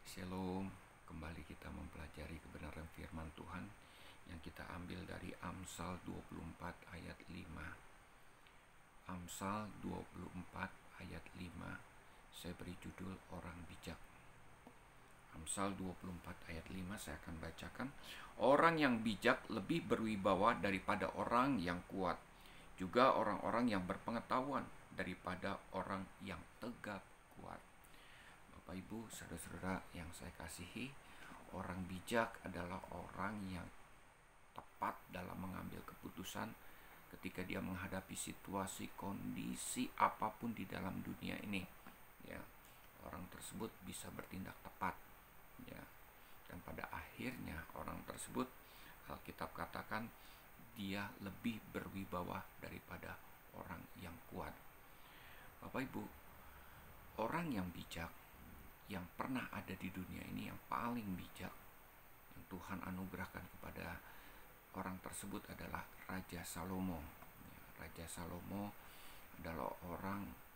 Shalom, kembali kita mempelajari kebenaran firman Tuhan yang kita ambil dari Amsal 24 ayat 5. Amsal 24 ayat 5, saya beri judul Orang Bijak. Amsal 24 ayat 5 saya akan bacakan. Orang yang bijak lebih berwibawa daripada orang yang kuat, juga orang-orang yang berpengetahuan daripada orang yang tegap kuat. Bapak Ibu, saudara-saudara yang saya kasihi, orang bijak adalah orang yang tepat dalam mengambil keputusan ketika dia menghadapi situasi, kondisi apapun di dalam dunia ini. Ya, orang tersebut bisa bertindak tepat. Ya, dan pada akhirnya orang tersebut, Alkitab katakan, dia lebih berwibawa daripada orang yang kuat. Bapak Ibu, orang yang bijak yang pernah ada di dunia ini, yang paling bijak yang Tuhan anugerahkan kepada orang tersebut adalah Raja Salomo. Raja Salomo adalah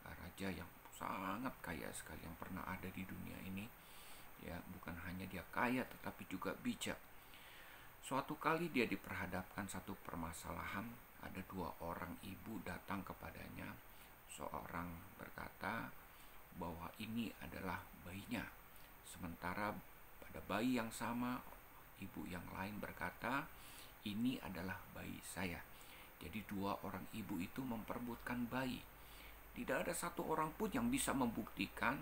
raja yang sangat kaya sekali yang pernah ada di dunia ini. Ya, bukan hanya dia kaya tetapi juga bijak. Suatu kali dia diperhadapkan satu permasalahan. Ada dua orang ibu datang kepadanya. Seorang berkata bahwa ini adalah bayinya. Sementara pada bayi yang sama, ibu yang lain berkata, ini adalah bayi saya. Jadi dua orang ibu itu memperebutkan bayi. Tidak ada satu orang pun yang bisa membuktikan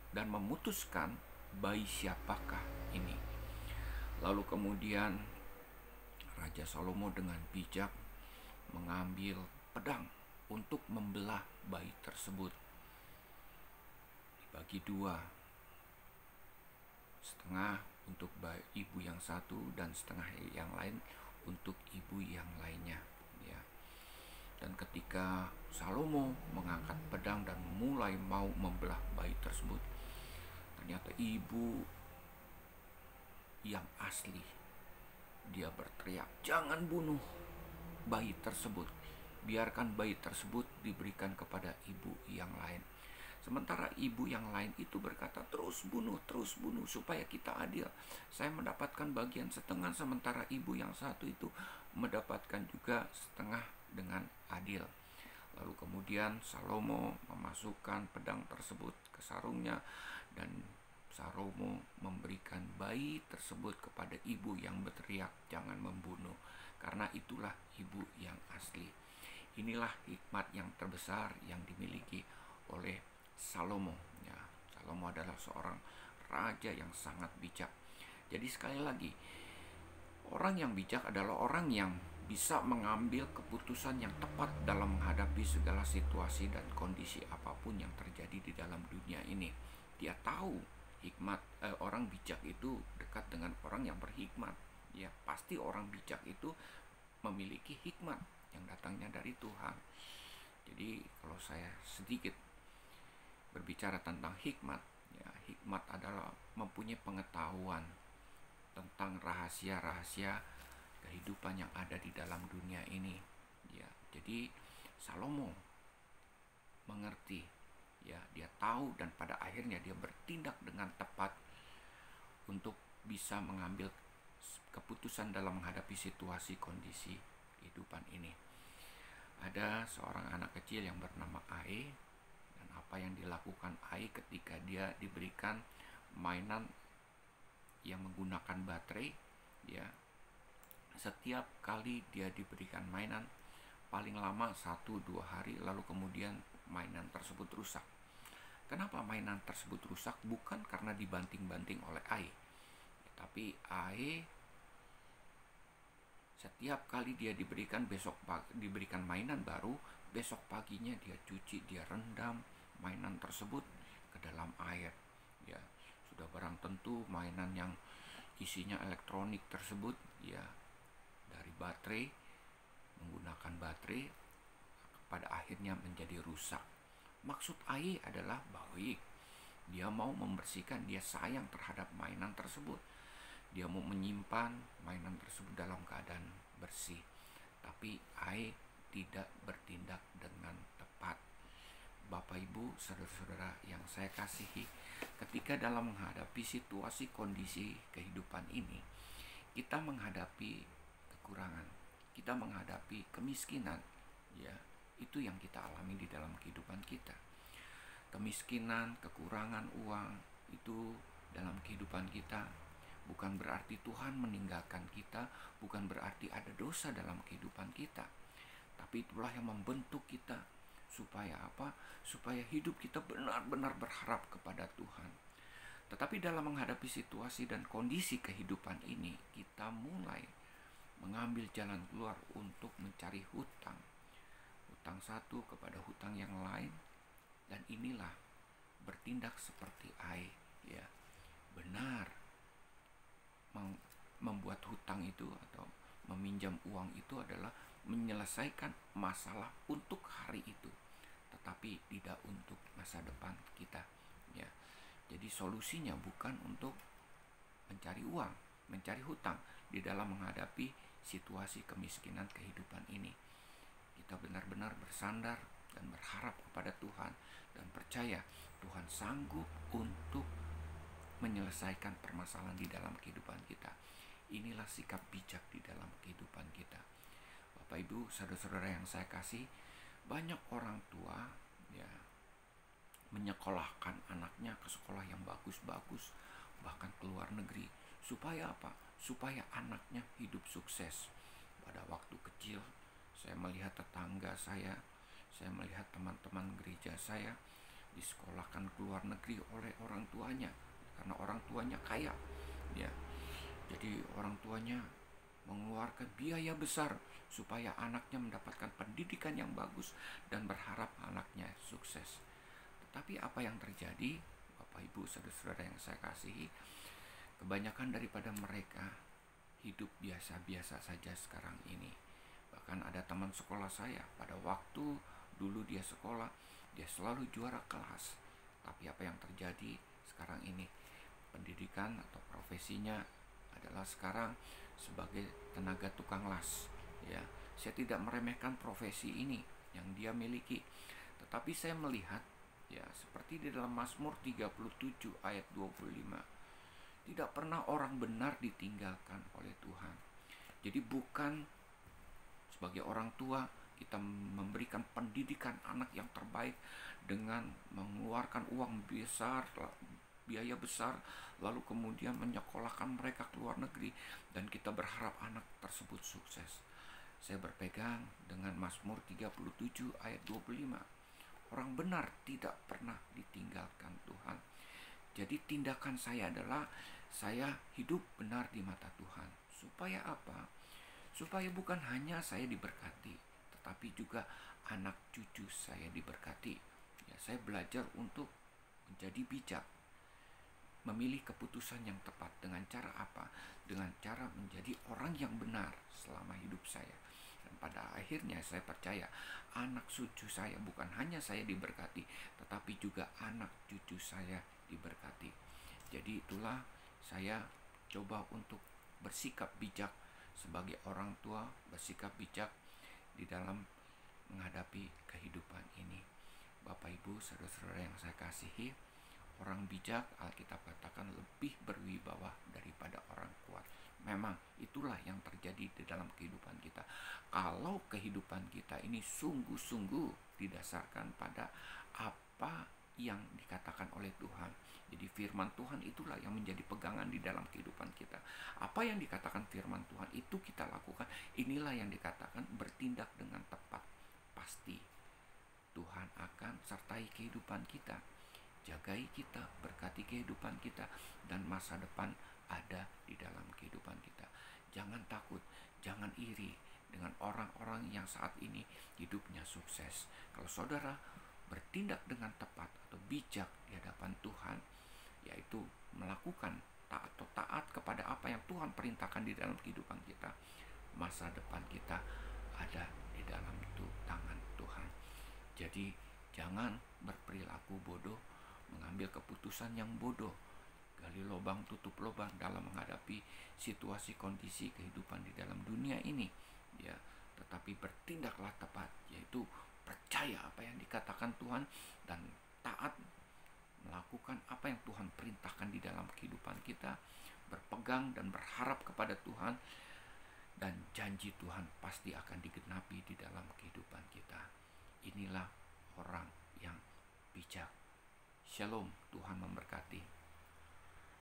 dan memutuskan bayi siapakah ini. Lalu kemudian Raja Salomo dengan bijak mengambil pedang untuk membelah bayi tersebut. Dibagi dua, setengah untuk ibu yang satu dan setengah yang lain untuk ibu yang lainnya. Ya. Dan ketika Salomo mengangkat pedang dan mulai mau membelah bayi tersebut, ternyata ibu yang asli, dia berteriak, jangan bunuh bayi tersebut, biarkan bayi tersebut diberikan kepada ibu yang lain. Sementara ibu yang lain itu berkata, terus bunuh supaya kita adil. Saya mendapatkan bagian setengah, sementara ibu yang satu itu mendapatkan juga setengah dengan adil. Lalu kemudian Salomo memasukkan pedang tersebut ke sarungnya dan Salomo memberikan bayi tersebut kepada ibu yang berteriak, jangan membunuh, karena itulah ibu yang asli. Inilah hikmat yang terbesar yang dimiliki oleh Salomo. Ya, Salomo adalah seorang raja yang sangat bijak. Jadi sekali lagi, orang yang bijak adalah orang yang bisa mengambil keputusan yang tepat dalam menghadapi segala situasi dan kondisi apapun yang terjadi di dalam dunia ini. Dia tahu hikmat. Orang bijak itu dekat dengan orang yang berhikmat. Ya, pasti orang bijak itu memiliki hikmat yang datangnya dari Tuhan. Jadi kalau saya sedikit berbicara tentang hikmat, ya, hikmat adalah mempunyai pengetahuan tentang rahasia-rahasia kehidupan yang ada di dalam dunia ini. Ya, jadi Salomo mengerti, ya, dia tahu dan pada akhirnya dia bertindak dengan tepat untuk bisa mengambil keputusan dalam menghadapi situasi kondisi kehidupan ini. Ada seorang anak kecil yang bernama Ae, dan apa yang dilakukan Ae ketika dia diberikan mainan yang menggunakan baterai, ya, setiap kali dia diberikan mainan paling lama 1-2 hari, lalu kemudian mainan tersebut rusak. Kenapa mainan tersebut rusak? Bukan karena dibanting-banting oleh Ae, tapi Ae setiap kali dia diberikan mainan baru, besok paginya dia cuci, dia rendam mainan tersebut ke dalam air. Ya, sudah barang tentu mainan yang isinya elektronik tersebut, ya, dari baterai, menggunakan baterai, pada akhirnya menjadi rusak. Maksud Ae adalah baik. Dia mau membersihkan, dia sayang terhadap mainan tersebut. Dia mau menyimpan mainan tersebut dalam keadaan bersih. Tapi Ae tidak bertindak dengan tepat. Bapak Ibu, saudara-saudara yang saya kasihi, ketika dalam menghadapi situasi kondisi kehidupan ini, kita menghadapi kekurangan, kita menghadapi kemiskinan, ya, itu yang kita alami di dalam kehidupan kita. Kemiskinan, kekurangan uang itu dalam kehidupan kita bukan berarti Tuhan meninggalkan kita, bukan berarti ada dosa dalam kehidupan kita. Tapi itulah yang membentuk kita. Supaya apa? Supaya hidup kita benar-benar berharap kepada Tuhan. Tetapi dalam menghadapi situasi dan kondisi kehidupan ini, kita mulai mengambil jalan keluar untuk mencari hutang. Hutang satu kepada hutang yang lain. Dan inilah bertindak seperti Ai, ya. Benar membuat hutang itu atau meminjam uang itu adalah menyelesaikan masalah untuk hari itu, tetapi tidak untuk masa depan kita, ya. Jadi solusinya bukan untuk mencari uang, mencari hutang di dalam menghadapi situasi kemiskinan kehidupan ini. Kita benar-benar bersandar dan berharap kepada Tuhan dan percaya Tuhan sanggup untuk menyelesaikan permasalahan di dalam kehidupan kita. Inilah sikap bijak di dalam kehidupan kita. Bapak Ibu, saudara-saudara yang saya kasih, banyak orang tua ya menyekolahkan anaknya ke sekolah yang bagus-bagus, bahkan ke luar negeri. Supaya apa? Supaya anaknya hidup sukses. Pada waktu kecil, saya melihat tetangga saya melihat teman-teman gereja saya disekolahkan ke luar negeri oleh orang tuanya karena orang tuanya kaya, ya. Jadi orang tuanya mengeluarkan biaya besar supaya anaknya mendapatkan pendidikan yang bagus dan berharap anaknya sukses. Tetapi apa yang terjadi, Bapak Ibu, saudara-saudara yang saya kasihi, kebanyakan daripada mereka hidup biasa-biasa saja sekarang ini. Bahkan ada teman sekolah saya, pada waktu dulu dia sekolah, dia selalu juara kelas. Tapi apa yang terjadi sekarang ini, pendidikan atau profesinya adalah sekarang sebagai tenaga tukang las, ya. Saya tidak meremehkan profesi ini yang dia miliki, tetapi saya melihat, ya, seperti di dalam Mazmur 37 ayat 25, tidak pernah orang benar ditinggalkan oleh Tuhan. Jadi bukan sebagai orang tua kita memberikan pendidikan anak yang terbaik dengan mengeluarkan uang besar, biaya besar, lalu kemudian menyekolahkan mereka ke luar negeri dan kita berharap anak tersebut sukses. Saya berpegang dengan Mazmur 37 ayat 25. Orang benar tidak pernah ditinggalkan Tuhan. Jadi tindakan saya adalah saya hidup benar di mata Tuhan. Supaya apa? Supaya bukan hanya saya diberkati, tetapi juga anak cucu saya diberkati. Ya, saya belajar untuk menjadi bijak, memilih keputusan yang tepat. Dengan cara apa? Dengan cara menjadi orang yang benar selama hidup saya. Dan pada akhirnya saya percaya anak cucu saya, bukan hanya saya diberkati, tetapi juga anak cucu saya diberkati. Jadi itulah saya coba untuk bersikap bijak sebagai orang tua, bersikap bijak di dalam menghadapi kehidupan ini. Bapak Ibu, saudara-saudara yang saya kasihi, orang bijak Alkitab katakan lebih berwibawa daripada orang kuat. Memang itulah yang terjadi di dalam kehidupan kita. Kalau kehidupan kita ini sungguh-sungguh didasarkan pada apa yang dikatakan oleh Tuhan. Jadi firman Tuhan itulah yang menjadi pegangan di dalam kehidupan kita. Apa yang dikatakan firman Tuhan itu kita lakukan. Inilah yang dikatakan bertindak dengan tepat. Pasti Tuhan akan sertai kehidupan kita, jagai kita, berkati kehidupan kita, dan masa depan ada di dalam kehidupan kita. Jangan takut, jangan iri dengan orang-orang yang saat ini hidupnya sukses. Kalau saudara bertindak dengan tepat atau bijak di hadapan Tuhan, yaitu melakukan taat kepada apa yang Tuhan perintahkan di dalam kehidupan kita, masa depan kita ada di dalam tangan Tuhan. Jadi jangan berperilaku bodoh, mengambil keputusan yang bodoh, gali lubang tutup lubang dalam menghadapi situasi kondisi kehidupan di dalam dunia ini, ya. Tetapi bertindaklah tepat, yaitu percaya apa yang dikatakan Tuhan dan taat melakukan apa yang Tuhan perintahkan di dalam kehidupan kita, berpegang dan berharap kepada Tuhan, dan janji Tuhan pasti akan digenapi di dalam kehidupan kita. Inilah orang yang bijak. Shalom, Tuhan memberkati.